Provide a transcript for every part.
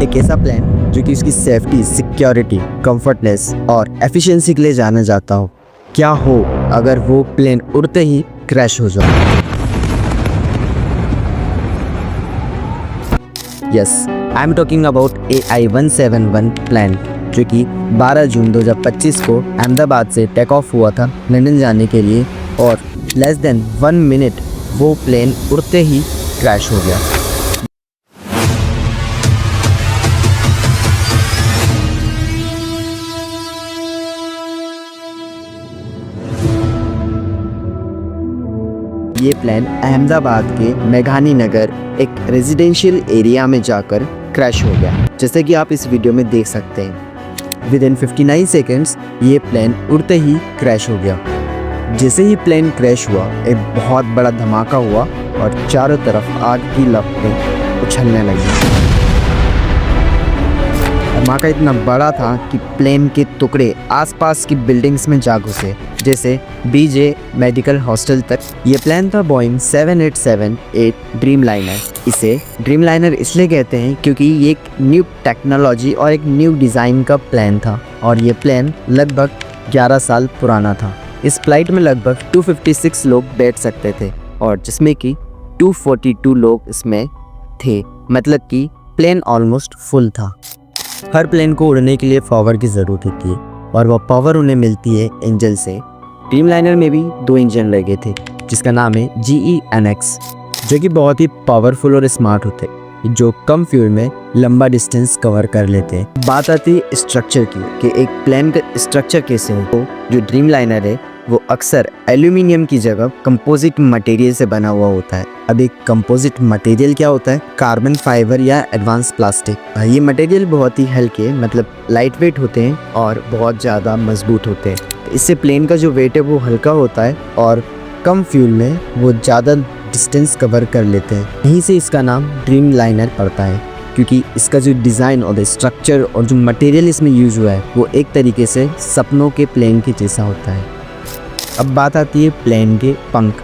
एक ऐसा प्लेन जो कि उसकी सेफ्टी, सिक्योरिटी, कंफर्टनेस और एफिशिएंसी के लिए जाना जाता हो। क्या हो अगर वो प्लेन उड़ते ही क्रैश हो जाए? Yes, I am talking about AI-171 plane, जो कि 12 जून 2025 को अहमदाबाद से टेक ऑफ हुआ था लंदन जाने के लिए, और लेस देन 1 मिनट वो प्लेन उड़ते ही क्रैश हो गया। ये प्लेन अहमदाबाद के मेघानी नगर एक रेजिडेंशियल एरिया में जाकर क्रैश हो गया, जैसे कि आप इस वीडियो में देख सकते हैं। विदिन 59 सेकेंड्स ये प्लेन उड़ते ही क्रैश हो गया। जैसे ही प्लेन क्रैश हुआ, एक बहुत बड़ा धमाका हुआ और चारों तरफ आग की लपटें उछलने लगी। धमाका इतना बड़ा था कि प्लेन के टुकड़े आसपास की बिल्डिंग्स में जा घुसे, जैसे BJ मेडिकल हॉस्टल तक। ये प्लेन था बोइंग 7878 ड्रीमलाइनर। इसे ड्रीमलाइनर इसलिए कहते हैं क्योंकि ये एक न्यू टेक्नोलॉजी और एक न्यू डिज़ाइन का प्लेन था, और ये प्लेन लगभग 11 साल पुराना था। इस फ्लाइट में लगभग 256 लोग बैठ सकते थे, और जिसमें कि 242 लोग इसमें थे, मतलब कि प्लेन ऑलमोस्ट फुल था। हर प्लेन को उड़ने के लिए पावर की ज़रूरत होती है, और वह पावर उन्हें मिलती है इंजन से। ड्रीमलाइनर में भी 2 इंजन लगे थे, जिसका नाम है GE-NX, जो कि बहुत ही पावरफुल और स्मार्ट होते हैं, जो कम फ्यूल में लंबा डिस्टेंस कवर कर लेते हैं। बात आती है स्ट्रक्चर की कि एक प्लेन का स्ट्रक्चर कैसे हो। जो ड्रीमलाइनर है वो अक्सर एल्यूमिनियम की जगह कंपोजिट मटेरियल से बना हुआ होता है। अब एक कंपोजिट मटेरियल क्या होता है? कार्बन फाइबर या एडवांस प्लास्टिक। ये मटेरियल बहुत ही हल्के, मतलब लाइट वेट होते हैं और बहुत ज़्यादा मजबूत होते हैं। इससे प्लेन का जो वेट है वो हल्का होता है, और कम फ्यूल में वो ज़्यादा डिस्टेंस कवर कर लेते हैं। यहीं से इसका नाम ड्रीमलाइनर पड़ता है, क्योंकि इसका जो डिज़ाइन और स्ट्रक्चर और जो मटेरियल इसमें यूज हुआ है वो एक तरीके से सपनों के प्लेन के जैसा होता है। अब बात आती है प्लेन के पंख।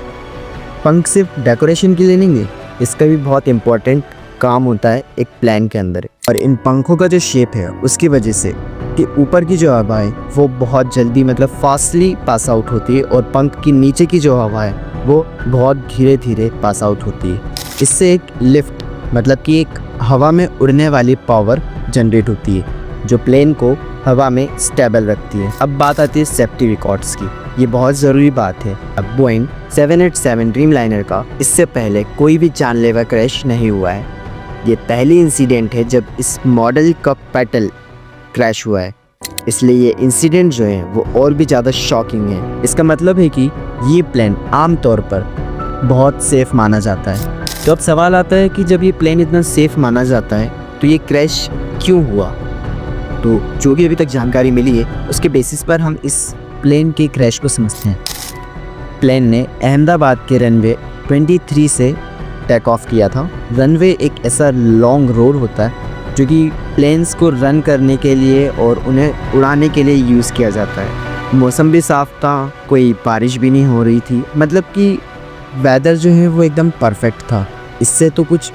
पंख सिर्फ डेकोरेशन के लिए नहीं है, इसका भी बहुत इम्पोर्टेंट काम होता है एक प्लेन के अंदर। और इन पंखों का जो शेप है उसकी वजह से कि ऊपर की जो हवा है वो बहुत जल्दी, मतलब फास्टली पास आउट होती है, और पंख की नीचे की जो हवा है वो बहुत धीरे धीरे पास आउट होती है। इससे एक लिफ्ट, मतलब कि एक हवा में उड़ने वाली पावर जनरेट होती है, जो प्लेन को हवा में स्टेबल रखती है। अब बात आती है सेफ्टी रिकॉर्ड्स की। ये बहुत ज़रूरी बात है। अब बोइंग 787 ड्रीमलाइनर का इससे पहले कोई भी जानलेवा क्रैश नहीं हुआ है। ये पहली इंसिडेंट है जब इस मॉडल का पेटल क्रैश हुआ है, इसलिए ये इंसिडेंट जो है वो और भी ज़्यादा शॉकिंग है। इसका मतलब है कि ये प्लेन आमतौर पर बहुत सेफ़ माना जाता है। तो अब सवाल आता है कि जब ये प्लेन इतना सेफ़ माना जाता है तो ये क्रैश क्यों हुआ? तो जो भी अभी तक जानकारी मिली है उसके बेसिस पर हम इस प्लेन के क्रैश को समझते हैं। प्लेन ने अहमदाबाद के रनवे 23 से टेक ऑफ किया था। रनवे एक ऐसा लॉन्ग रोड होता है जो कि प्लेन्स को रन करने के लिए और उन्हें उड़ाने के लिए यूज़ किया जाता है। मौसम भी साफ़ था, कोई बारिश भी नहीं हो रही थी, मतलब कि वेदर जो है वो एकदम परफेक्ट था। इससे तो कुछ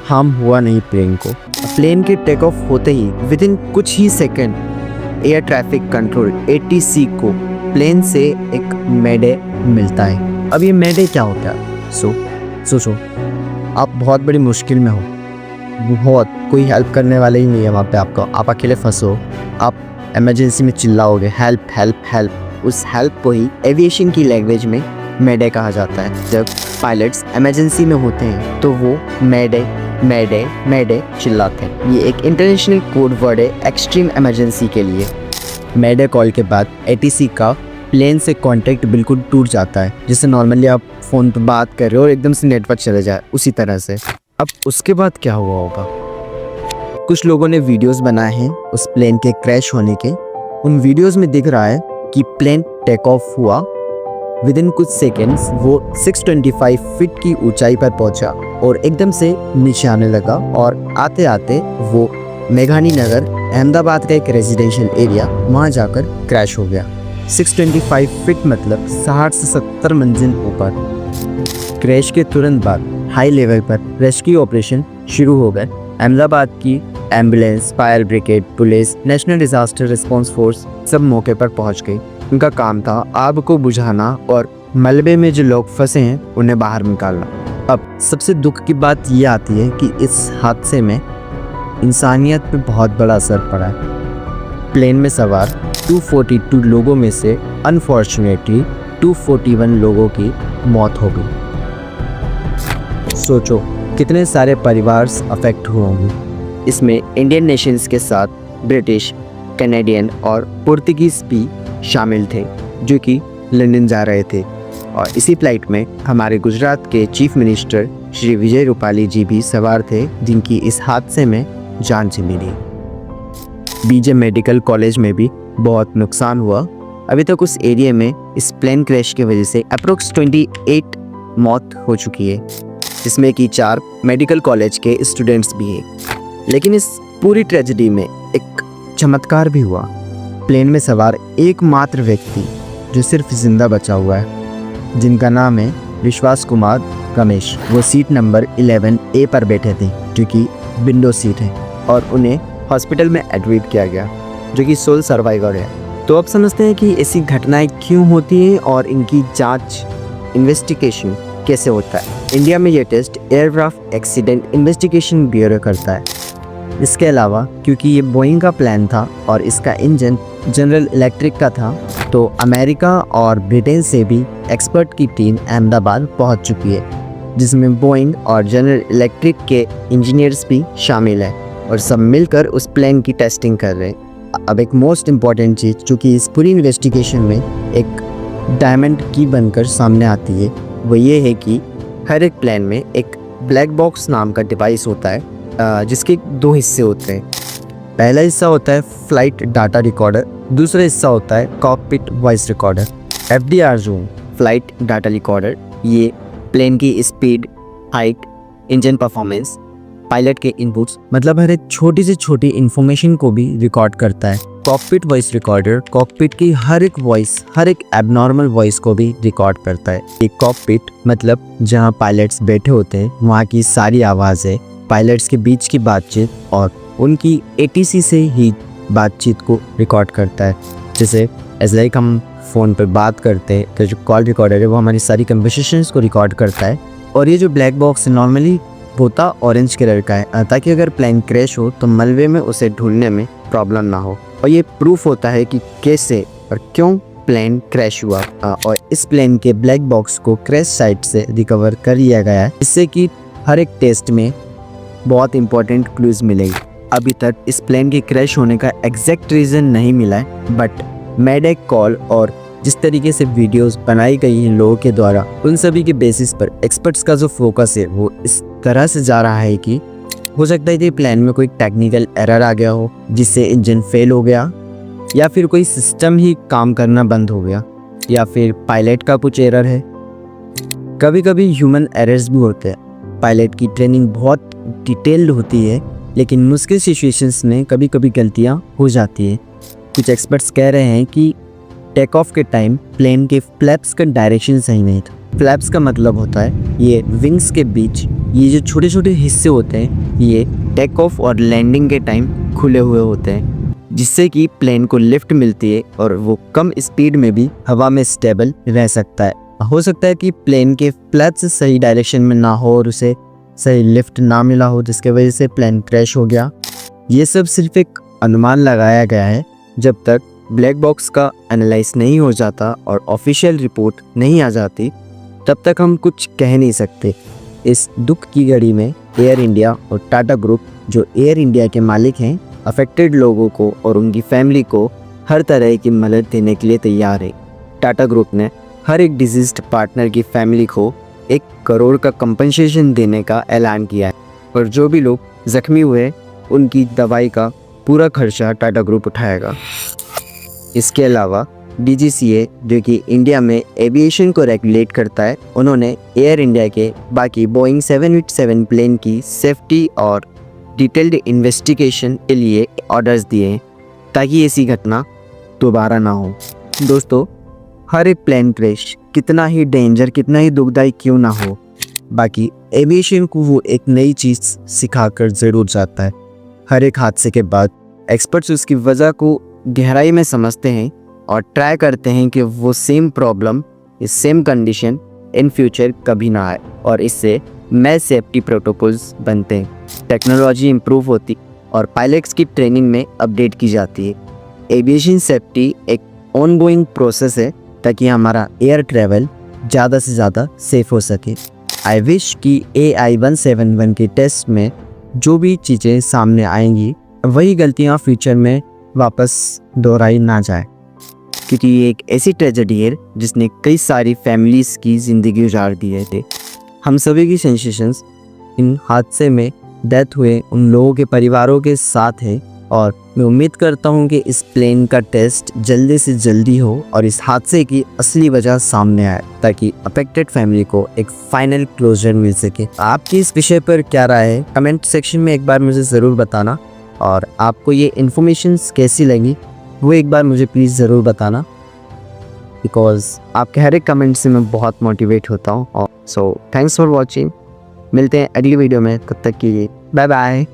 हार्म हुआ नहीं प्लेन को। प्लेन के टेक ऑफ होते ही विदिन कुछ ही second air traffic control ATC को प्लेन से एक मेडे मिलता है। अब ये मेडे क्या होता है? सोचो, आप बहुत बड़ी मुश्किल में हो, बहुत कोई हेल्प करने वाले ही नहीं है वहाँ पे आपको, आप अकेले फंसो, आप इमरजेंसी में चिल्लाओगे हेल्प हेल्प हेल्प। उस हेल्प को ही एविएशन की लैंग्वेज में मेडे कहा जाता है। जब पायलट्स इमरजेंसी में होते हैं तो वो मेडे मेडे मेडे चिल्लाते हैं। ये एक इंटरनेशनल कोड वर्ड है एक्सट्रीम इमरजेंसी के लिए। मेडे कॉल के बाद ATC का प्लेन से कांटेक्ट बिल्कुल टूट जाता है, जैसे नॉर्मली आप फ़ोन पर बात कर रहे हो और एकदम से नेटवर्क चले जाए, उसी तरह से। अब उसके बाद क्या हुआ होगा? कुछ लोगों ने वीडियोस बनाए हैं उस प्लेन के क्रैश होने के। उन वीडियोस में दिख रहा है कि प्लेन टेक ऑफ हुआ, विदिन कुछ सेकेंड्स वो 625 फीट की ऊंचाई पर पहुंचा और एकदम से नीचे आने लगा, और आते आते वो मेघानी नगर अहमदाबाद का एक रेजिडेंशियल एरिया, वहाँ जाकर क्रैश हो गया। 625 फीट मतलब 60 से 70 मंजिल ऊपर। क्रैश के तुरंत बाद हाई लेवल पर रेस्क्यू ऑपरेशन शुरू हो गए। अहमदाबाद की ambulance, fire brigade, police, national disaster response force सब मौके पर पहुंच गई। उनका काम था आग को बुझाना और मलबे में जो लोग फंसे हैं उन्हें बाहर निकालना। अब सबसे दुख की बात ये आती है कि इस हादसे में इंसानियत पे बहुत बड़ा असर पड़ा है। प्लेन में सवार 242 लोगों में से अनफॉर्चुनेटली 241 लोगों की मौत हो गई। सोचो कितने सारे परिवार अफेक्ट हुए होंगे। इसमें इंडियन नेशंस के साथ ब्रिटिश, कैनेडियन और पुर्तगीज भी शामिल थे जो कि लंदन जा रहे थे। और इसी फ्लाइट में हमारे गुजरात के चीफ मिनिस्टर श्री विजय रूपाली जी भी सवार थे, जिनकी इस हादसे में जान से मिली। बीजे मेडिकल कॉलेज में भी बहुत नुकसान हुआ। अभी तक उस एरिया में इस प्लेन क्रैश की वजह से अप्रोक्स 28 मौत हो चुकी है, जिसमें कि 4 मेडिकल कॉलेज के स्टूडेंट्स भी हैं। लेकिन इस पूरी ट्रेजेडी में एक चमत्कार भी हुआ। प्लेन में सवार एकमात्र व्यक्ति जो सिर्फ जिंदा बचा हुआ है, जिनका नाम है विश्वास कुमार रमेश, वो सीट नंबर 11A पर बैठे थे जो कि विंडो सीट है, और उन्हें हॉस्पिटल में एडमिट किया गया जो कि सोल सर्वाइवर है। तो अब समझते हैं कि ऐसी घटनाएं क्यों होती हैं और इनकी जांच, इन्वेस्टिगेशन कैसे होता है। इंडिया में ये test aircraft accident investigation bureau करता है। इसके अलावा क्योंकि ये बोइंग का प्लान था और इसका इंजन जनरल इलेक्ट्रिक का था, तो अमेरिका और ब्रिटेन से भी एक्सपर्ट की टीम अहमदाबाद पहुंच चुकी है, जिसमें बोइंग और जनरल इलेक्ट्रिक के इंजीनियर्स भी शामिल हैं और सब मिलकर उस प्लान की टेस्टिंग कर रहे हैं। अब एक मोस्ट इम्पॉर्टेंट चीज़ जो कि इस पूरी इन्वेस्टिगेशन में एक डायमंड की बनकर सामने आती है, वो ये है कि हर एक प्लान में एक ब्लैक बॉक्स नाम का डिवाइस होता है, जिसके 2 हिस्से होते हैं। पहला हिस्सा होता है फ्लाइट डाटा रिकॉर्डर, दूसरा हिस्सा होता है cockpit voice recorder. FDR zone flight data recorder ये प्लेन की speed, height, engine performance, pilot के इनपुट्स, मतलब हर एक छोटी से छोटी इंफॉर्मेशन को भी रिकॉर्ड करता है। कॉकपिट वॉइस रिकॉर्डर कॉकपिट की हर एक वॉइस, हर एक एबनॉर्मल वॉइस को भी रिकॉर्ड करता है। एक कॉकपिट मतलब जहां पायलट्स बैठे होते हैं वहां की सारी आवाज़ें, पायलट्स के बीच की बातचीत और उनकी ATC से ही बातचीत को रिकॉर्ड करता है। जैसे एज लाइक हम फ़ोन पर बात करते हैं तो जो कॉल रिकॉर्डर है वो हमारी सारी कन्वर्सेशंस को रिकॉर्ड करता है। और ये जो ब्लैक बॉक्स नॉर्मली होता ऑरेंज कलर का है, ताकि अगर प्लेन क्रैश हो तो मलबे में उसे ढूंढने में प्रॉब्लम ना हो। और ये प्रूफ होता है कि कैसे और क्यों प्लेन क्रैश हुआ। और इस प्लेन के ब्लैक बॉक्स को क्रैश साइट से रिकवर कर लिया गया है, जिससे कि हर एक टेस्ट में बहुत इंपॉर्टेंट क्लूज मिलेगी। अभी तक इस प्लेन के क्रैश होने का एग्जैक्ट रीज़न नहीं मिला है, बट मेडेक कॉल और जिस तरीके से वीडियोस बनाई गई हैं लोगों के द्वारा, उन सभी के बेसिस पर एक्सपर्ट्स का जो फोकस है वो इस तरह से जा रहा है कि हो सकता है कि प्लेन में कोई टेक्निकल एरर आ गया हो जिससे इंजन फेल हो गया, या फिर कोई सिस्टम ही काम करना बंद हो गया, या फिर पायलट का कुछ एरर है। कभी कभी ह्यूमन एरर्स भी होते हैं। पायलट की ट्रेनिंग बहुत डिटेल्ड होती है, लेकिन मुश्किल सिचुएशंस में कभी कभी गलतियां हो जाती हैं। कुछ एक्सपर्ट्स कह रहे हैं कि टेक ऑफ के टाइम प्लेन के फ्लैप्स का डायरेक्शन सही नहीं था। फ्लैप्स का मतलब होता है ये विंग्स के बीच ये जो छोटे छोटे हिस्से होते हैं, ये टेक ऑफ और लैंडिंग के टाइम खुले हुए होते हैं, जिससे कि प्लेन को लिफ्ट मिलती है और वो कम स्पीड में भी हवा में स्टेबल रह सकता है। हो सकता है कि प्लेन के फ्लैप्स सही डायरेक्शन में ना हो और उसे सही लिफ्ट ना मिला हो, जिसके वजह से प्लेन क्रैश हो गया। ये सब सिर्फ एक अनुमान लगाया गया है। जब तक ब्लैक बॉक्स का एनालाइज नहीं हो जाता और ऑफिशियल रिपोर्ट नहीं आ जाती, तब तक हम कुछ कह नहीं सकते। इस दुख की घड़ी में एयर इंडिया और टाटा ग्रुप, जो एयर इंडिया के मालिक हैं, अफेक्टेड लोगों को और उनकी फैमिली को हर तरह की मदद देने के लिए तैयार है। टाटा ग्रुप ने हर एक डिजीज्ड पार्टनर की फैमिली को 1 करोड़ का कंपनसेशन देने का ऐलान किया है, और जो भी लोग जख्मी हुए उनकी दवाई का पूरा खर्चा टाटा ग्रुप उठाएगा। इसके अलावा DGCA, जो कि इंडिया में एविएशन को रेगुलेट करता है, उन्होंने एयर इंडिया के बाकी बोइंग 787 प्लेन की सेफ्टी और डिटेल्ड इन्वेस्टिगेशन के लिए ऑर्डर्स दिए हैं, ताकि ऐसी घटना दोबारा ना हो। दोस्तों, हर एक प्लेन क्रैश कितना ही डेंजर, कितना ही दुखदाई क्यों ना हो, बाकी एविएशन को वो एक नई चीज़ सिखाकर ज़रूर जाता है। हर एक हादसे के बाद एक्सपर्ट्स उसकी वजह को गहराई में समझते हैं और ट्राई करते हैं कि वो same problem, same condition in future कभी ना आए, और इससे नए सेफ्टी प्रोटोकॉल्स बनते हैं। टेक्नोलॉजी इम्प्रूव होती और पायलट्स की ट्रेनिंग में अपडेट की जाती है। एविएशन सेफ्टी एक ऑनगोइंग प्रोसेस है ताकि हमारा एयर ट्रैवल ज़्यादा से ज़्यादा सेफ हो सके। आई विश कि AI-171 के टेस्ट में जो भी चीज़ें सामने आएंगी वही गलतियां फ्यूचर में वापस दोहराई ना जाए, क्योंकि ये एक ऐसी ट्रेजेडी है जिसने कई सारी फैमिलीज़ की ज़िंदगी उजाड़ दी है। हम सभी की सेंसेशंस इन हादसे में डेथ हुए उन लोगों के परिवारों के साथ है, और मैं उम्मीद करता हूँ कि इस प्लेन का टेस्ट जल्दी से जल्दी हो और इस हादसे की असली वजह सामने आए ताकि अफेक्टेड फैमिली को एक फाइनल क्लोजर मिल सके। आपकी इस विषय पर क्या राय है कमेंट सेक्शन में एक बार मुझे ज़रूर बताना, और आपको ये इन्फॉर्मेशंस कैसी लगी वो एक बार मुझे प्लीज़ ज़रूर बताना, बिकॉज़ आपके हर एक कमेंट से मैं बहुत मोटिवेट होता हूँ। So thanks for watching. मिलते हैं अगली वीडियो में, तब तक के लिए बाय बाय।